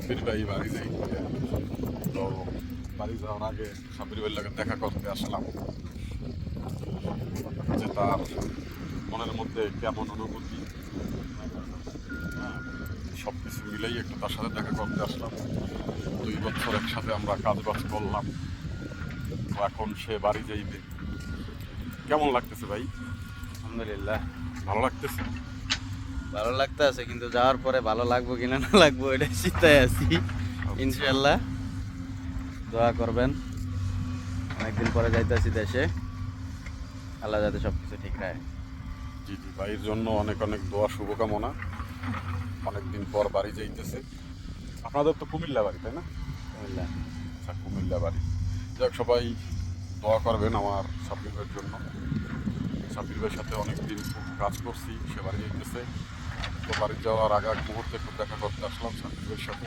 সাব্বির ভাই বাড়ি যাই, তো বাড়ি যাওয়ার আগে সাব্বির ভাইয়ের লাগে দেখা করতে আসলাম যে তার মনের মধ্যে কেমন অনুভূতি, সব কিছু মিলেই একটু তার সাথে দেখা করতে আসলাম। 2 বছর একসাথে আমরা কাজবাজ করলাম, তো এখন সে বাড়ি যাইবে। কেমন লাগতেছে ভাই? আলহামদুলিল্লাহ ভালো লাগতেছে? ভালো লাগতে আছে, কিন্তু যাওয়ার পরে ভালো লাগবো কিনা না লাগবো এটা চিন্তায় আছি। ইনশাল্লাহ দোয়া করবেন, অনেকদিন পরে যাইতেছি দেশে, আল্লাহ যাতে সবকিছু ঠিক রাখে। জি জি, ভাইয়ের জন্য অনেক অনেক দোয়া, শুভকামনা। অনেকদিন পর বাড়ি যাইতেছে। আপনাদের তো কুমিল্লা বাড়ি, তাই না? আলহামদুলিল্লাহ। আচ্ছা, কুমিল্লা বাড়ি। যাক, সবাই দোয়া করবেন আমার সাব্বির ভাইয়ের জন্য। সাব্বির ভাইয়ের সাথে অনেকদিন খুব কাজ করছি, সে বাড়ি যাইতেছে। তো বাড়ি যাওয়ার আগে এক মুহূর্তে একটু দেখা করতে আসলাম সাব্বির ভাইয়ের সাথে।